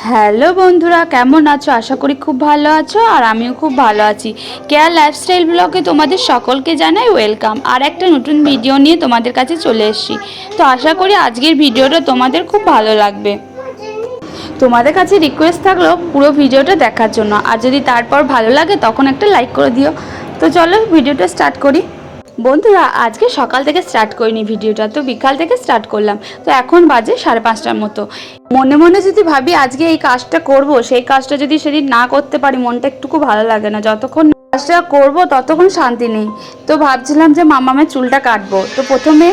Hello বন্ধুরা, কেমন আছো? আশা করি খুব ভালো আছো, আর আমিও খুব ভালো আছি। কেয়া লাইফস্টাইল ব্লগে তোমাদের সকলকে জানাই ওয়েলকাম। আর একটা নতুন ভিডিও নিয়ে তোমাদের কাছে চলে এসেছি। তো আশা করি আজকের ভিডিওটা তোমাদের খুব ভালো লাগবে। তোমাদের কাছে রিকোয়েস্ট থাকলো পুরো ভিডিওটা দেখার জন্য, আর যদি তারপর ভালো লাগে তখন একটা লাইক করে দিও। তো চলো ভিডিওটা স্টার্ট করি। বন্ধুরা, আজকে সকাল থেকে স্টার্ট করিনি ভিডিওটা, তো বিকাল থেকে স্টার্ট করলাম। তো এখন বাজে 5:30টার মতো। মনে মনে যদি ভাবি আজকে এই কাজটা করব, সেই কাজটা যদি সেদিন না করতে পারি মনটা একটুকু ভালো লাগে না। যতক্ষণ কাজটা করব ততক্ষণ শান্তি নেই। তো ভাবছিলাম যে মামামের চুলটা কাটবো। তো প্রথমে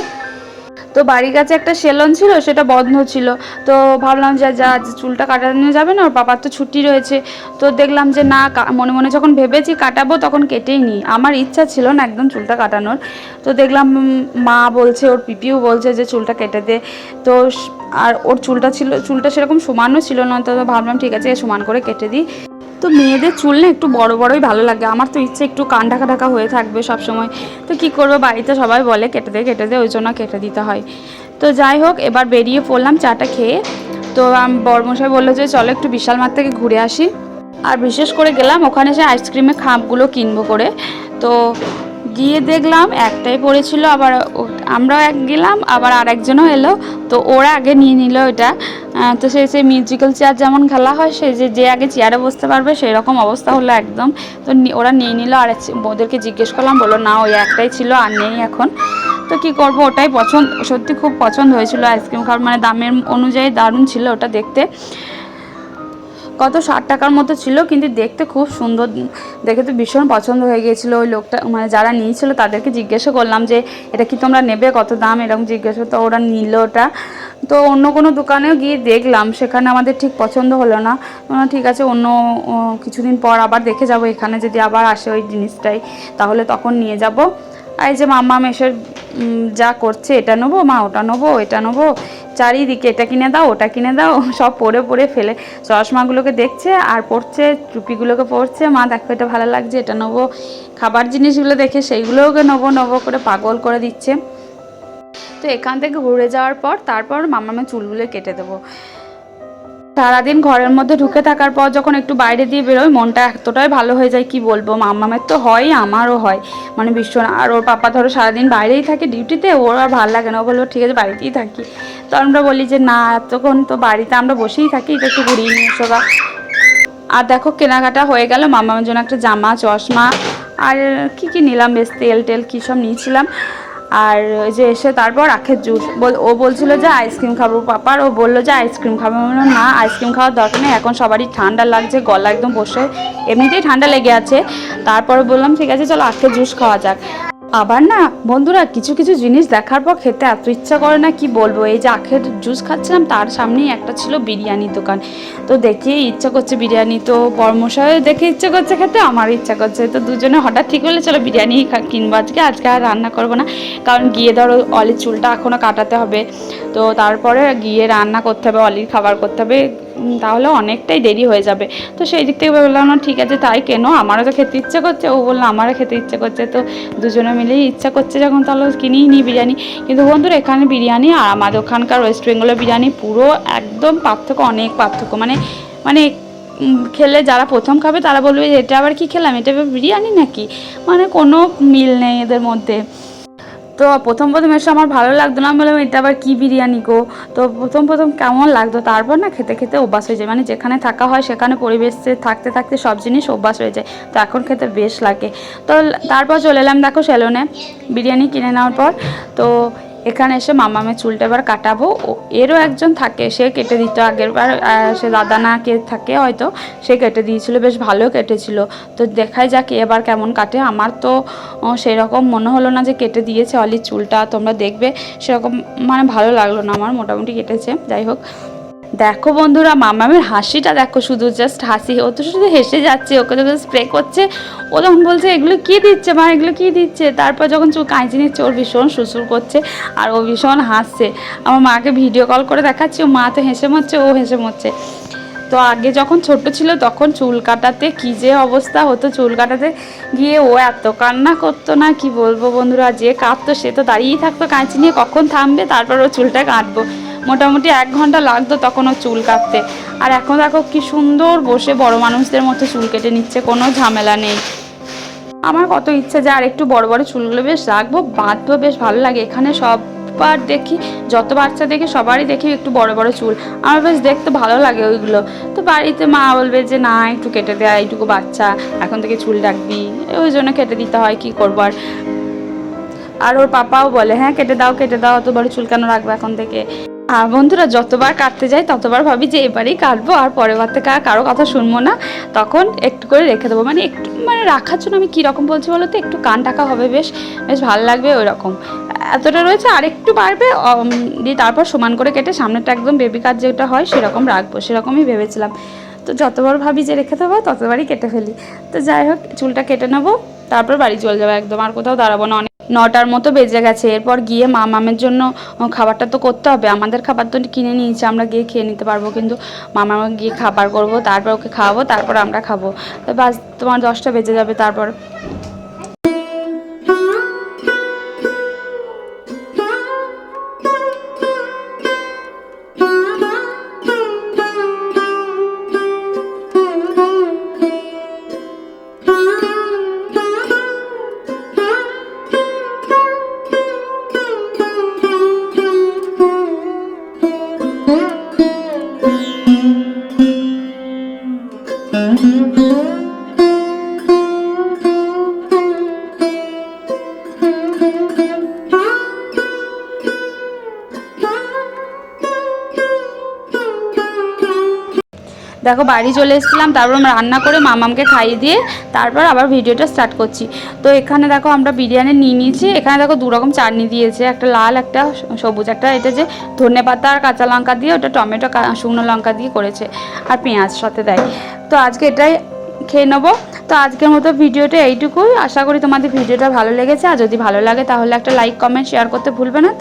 তো বাড়ির কাছে একটা সেলন ছিল, সেটা বন্ধ ছিল। তো ভাবলাম যে যা চুলটা কাটানো যাবে না, ওর বাবার তো ছুটি রয়েছে। তো দেখলাম যে না, মনে মনে যখন ভেবেছি কাটাবো তখন কেটেই নিই। আমার ইচ্ছা ছিল না একদম চুলটা কাটানোর। তো দেখলাম মা বলছে, ওর পিপিও বলছে যে চুলটা কেটে দে। তো আর ওর চুলটা সেরকম সমানও ছিল না। তো ভাবলাম ঠিক আছে সমান করে কেটে দিই। তো মেয়েদের চুল না একটু বড় বড়ই ভালো লাগে। আমার তো ইচ্ছে একটু কান ঢাকা ঢাকা হয়ে থাকবে সব সময়। তো কী করবো, বাড়িতে সবাই বলে কেটে দে, ওই জন্য কেটে দিতে হয়। তো যাই হোক, এবার বেরিয়ে পড়লাম চাটা খেয়ে। তো বড়মশাই বললো যে চলো একটু বিশাল মার্ট থেকে ঘুরে আসি। আর বিশেষ করে গেলাম ওখানে সে আইসক্রিমের খাপগুলো কিনবো করে। তো গিয়ে দেখলাম একটাই পড়েছিল, আবার আমরাও গেলাম, আবার আরেকজনও এলো। তো ওরা আগে নিয়ে নিল এটা। তো সেই মিউজিক্যাল চেয়ার যেমন খেলা হয়, সেই যে আগে চেয়ারে বসতে পারবে সেই রকম অবস্থা হলো একদম। তো ওরা নিয়ে নিল, আর ওদেরকে জিজ্ঞেস করলাম, বললো না ওই একটাই ছিল, আর নেই এখন। তো কী করবো, ওটাই পছন্দ, সত্যি খুব পছন্দ হয়েছিল আইসক্রিম খাওয়ার, মানে দামের অনুযায়ী দারুণ ছিল ওটা দেখতে। কত 60 টাকার মতো ছিল, কিন্তু দেখতে খুব সুন্দর। দেখে তো ভীষণ পছন্দ হয়ে গিয়েছিলো। ওই লোকটা, মানে যারা নিয়েছিল তাদেরকে জিজ্ঞাসা করলাম যে এটা কি তোমরা নেবে, কত দাম, এরকম জিজ্ঞাসা। তো ওরা নিল ওটা। তো অন্য কোনো দোকানেও গিয়ে দেখলাম, সেখানে আমাদের ঠিক পছন্দ হলো না। ঠিক আছে, অন্য কিছুদিন পর আবার দেখে যাব, এখানে যদি আবার আসে ওই জিনিসটাই তাহলে তখন নিয়ে যাব। এই যে মাম্মা মেশের যা করছে, এটা নেবো মা, ওটা নেবো, এটা নেবো, চারিদিকে এটা কিনে দাও, ওটা কিনে দাও, সব পরে ফেলে চশমাগুলোকে দেখছে আর পড়ছে, টুপিগুলোকে পরছে। মা দেখো এটা ভালো লাগছে, এটা নেবো। খাবার জিনিসগুলো দেখে সেইগুলোকে নেবো করে পাগল করে দিচ্ছে। তো এখান থেকে ঘুরে যাওয়ার পর তারপর মামামের চুলগুলো কেটে দেবো। সারাদিন ঘরের মধ্যে ঢুকে থাকার পর যখন একটু বাইরে দিয়ে বেরোই, মনটা এতটাই ভালো হয়ে যায় কি বলবো। মামামের তো হয়ই, আমারও হয়, মানে ভীষণ। আর ওর পাপা ধরো সারাদিন বাইরেই থাকে ডিউটিতে, ওর আর ভালো লাগে না। ও বললো ঠিক আছে বাড়িতেই থাকি। তো আমরা বলি যে না, এতক্ষণ তো বাড়িতে আমরা বসেই থাকি, এটা একটু ঘুরিয়ে নিয়ে এসো গা। আর দেখো কেনাকাটা হয়ে গেল, মামামের জন্য একটা জামা, চশমা, আর কি নিলাম, বেশ তেল কী সব নিয়েছিলাম। আর ওই যে এসে তারপর আখের জুস, ও বলছিল যে আইসক্রিম খাবো পাপার, ও বললো যে আইসক্রিম খাবো। আমি বললাম না, আইসক্রিম খাওয়ার দরকার নেই, এখন সবারই ঠান্ডা লাগছে, গলা একদম বসে, এমনিতেই ঠান্ডা লেগে আছে। তারপরে বললাম ঠিক আছে চলো আখের জুস খাওয়া যাক। আবার না বন্ধুরা, কিছু জিনিস দেখার পর খেতে এত ইচ্ছা করে না কি বলবো। এই যে আখের জুস খাচ্ছিলাম, তার সামনেই একটা ছিল বিরিয়ানির দোকান। তো দেখেই ইচ্ছা করছে বিরিয়ানি। তো বর্মশাই দেখে ইচ্ছা করছে খেতে, আমার ইচ্ছা করছে। তো দুজনে হঠাৎ ঠিক হলে চলো বিরিয়ানি কিনবো আজকে আর রান্না করবো না, কারণ গিয়ে ধরো অলির চুলটা এখনও কাটাতে হবে। তো তারপরে গিয়ে রান্না করতে হবে, অলির খাবার করতে হবে, তাহলে অনেকটাই দেরি হয়ে যাবে। তো সেই দিক থেকে বললাম না ঠিক আছে তাই কেন, আমারও তো খেতে ইচ্ছে করছে, ও বললো আমারও খেতে ইচ্ছে করছে। তো দুজনে মিলেই ইচ্ছা করছে যখন, তাহলে কিনেই নিই বিরিয়ানি। কিন্তু বন্ধুরা, এখানে বিরিয়ানি আর আমাদের ওখানকার ওয়েস্ট বেঙ্গলের বিরিয়ানি পুরো একদম পার্থক্য, অনেক পার্থক্য। মানে খেলে যারা প্রথম খাবে তারা বলবে যে এটা আবার কি খেলাম, এটা আবার বিরিয়ানি নাকি, মানে কোনো মিল নেই এদের মধ্যে। তো প্রথম এসে আমার ভালো লাগতো না, বললাম এটা আবার কি বিরিয়ানি গো। তো প্রথম কেমন লাগতো, তারপর না খেতে অভ্যাস হয়ে যায়। মানে যেখানে থাকা হয় সেখানে পরিবেশে থাকতে সব জিনিস অভ্যাস হয়ে যায়। তো এখন খেতে বেশ লাগে। তো তারপর চলে এলাম দেখো সেলুনে, বিরিয়ানি কিনে নেওয়ার পর। তো এখানে এসে মামামের চুলটা এবার কাটাবো। এরও একজন থাকে, সে কেটে দিত আগের বার, সে দাদা না কে থাকে হয়তো, সে কেটে দিয়েছিল, বেশ ভালো কেটেছিল। তো দেখাই যাক এবার কেমন কাটে। আমার তো সেরকম মনে হলো না যে কেটে দিয়েছে অলির চুলটা, তোমরা দেখবে সেরকম মানে ভালো লাগলো না আমার, মোটামুটি কেটেছে। যাই হোক, দেখো বন্ধুরা, মামামের হাসিটা দেখো, শুধু জাস্ট হাসি, ও তো শুধু হেসে যাচ্ছে, ওকে যখন স্প্রে করছে ও তখন বলছে এগুলো কী দিচ্ছে মা, এগুলো কী দিচ্ছে। তারপর যখন চুল কাঁচি নিচ্ছে ওর ভীষণ সুসুর করছে, আর ও ভীষণ হাসছে। আমার মাকে ভিডিও কল করে দেখাচ্ছি, ও মা তো হেসে মরছে, ও হেসে মরছে। তো আগে যখন ছোট ছিল তখন চুল কাটাতে কী যে অবস্থা হতো, চুল কাটাতে গিয়ে ও এত কান্না করতো না কি বলবো বন্ধুরা। যে কাটতো সে তো দাঁড়িয়েই থাকতো কাঁচি নিয়ে, কখন থামবে তারপর ও চুলটা কাটবো। মোটামুটি 1 ঘন্টা লাগতো তখন ও চুল কাটতে। আর এখন দেখো কি সুন্দর বসে বড় মানুষদের মতো চুল কেটে নিচ্ছে, কোনো ঝামেলা নেই। আমার কত ইচ্ছে যে আর একটু বড় বড় চুলগুলো বেশ রাখবো, বাঁধবো, বেশ ভালো লাগে। এখানে সবার দেখি, যত বাচ্চা দেখি সবারই দেখি একটু বড় বড় চুল, আমার বেশ দেখতে ভালো লাগে ওইগুলো। তো বাড়িতে মা বলবে যে না একটু কেটে দেয়, এইটুকু বাচ্চা এখন থেকে চুল রাখবি, ওই জন্য কেটে দিতে হয়, কি করবো আর। আর ওর পাপাও বলে হ্যাঁ কেটে দাও কেটে দাও, অত বড় চুল কেন রাখবো এখন থেকে। আর বন্ধুরা যতবার কাটতে যাই ততবার ভাবি যে এবারেই কাটবো, আর পরের বার থেকে কারো কথা শুনবো না, তখন একটু করে রেখে দেবো। মানে একটু মানে রাখার জন্য আমি কীরকম বলছি বলো তো, একটু কান টাকা হবে, বেশ বেশ ভালো লাগবে ওই রকম। এতটা রয়েছে, আর একটু বাড়বে, দিয়ে তারপর সমান করে কেটে সামনেটা একদম বেবি কাট যেটা হয় সেরকম রাখবো, সেরকমই ভেবেছিলাম। তো যতবার ভাবি যে রেখে দেবো ততবারই কেটে ফেলি। তো যাই হোক চুলটা কেটে নেবো, তারপর বাড়ি চলে যাবো একদম, আর কোথাও দাঁড়াবো না। 9টার মতো বেজে গেছে। এরপর গিয়ে মামামের জন্য খাবারটা তো করতে হবে, আমাদের খাবার তো কিনে নিয়েছি, আমরা গিয়ে খেয়ে নিতে পারবো, কিন্তু মামামা গিয়ে খাবার করব, তারপর ওকে খাওয়াবো, তারপর আমরা খাবো। তো বাস তোমার 10টা বেজে যাবে। তারপর দেখো বাড়ি চলে এসেছিলাম, তারপর আমরা রান্না করে মামামকে খাইয়ে দিয়ে তারপর আবার ভিডিওটা স্টার্ট করছি। তো এখানে দেখো আমরা বিরিয়ানি নিয়ে নিয়েছি। এখানে দেখো 2 রকম চাটনি দিয়েছে, একটা লাল একটা সবুজ। একটা এটা যে ধনে পাতা আর কাঁচা লঙ্কা দিয়ে, ওটা টমেটো শুকনো লঙ্কা দিয়ে করেছে, আর পেঁয়াজ সাথে দেয়। তো আজকে এটাই খেয়ে নেবো। তো আজকের মতো ভিডিওটা এইটুকুই। আশা করি তোমাদের ভিডিওটা ভালো লেগেছে, আর যদি ভালো লাগে তাহলে একটা লাইক কমেন্ট শেয়ার করতে ভুলবে না।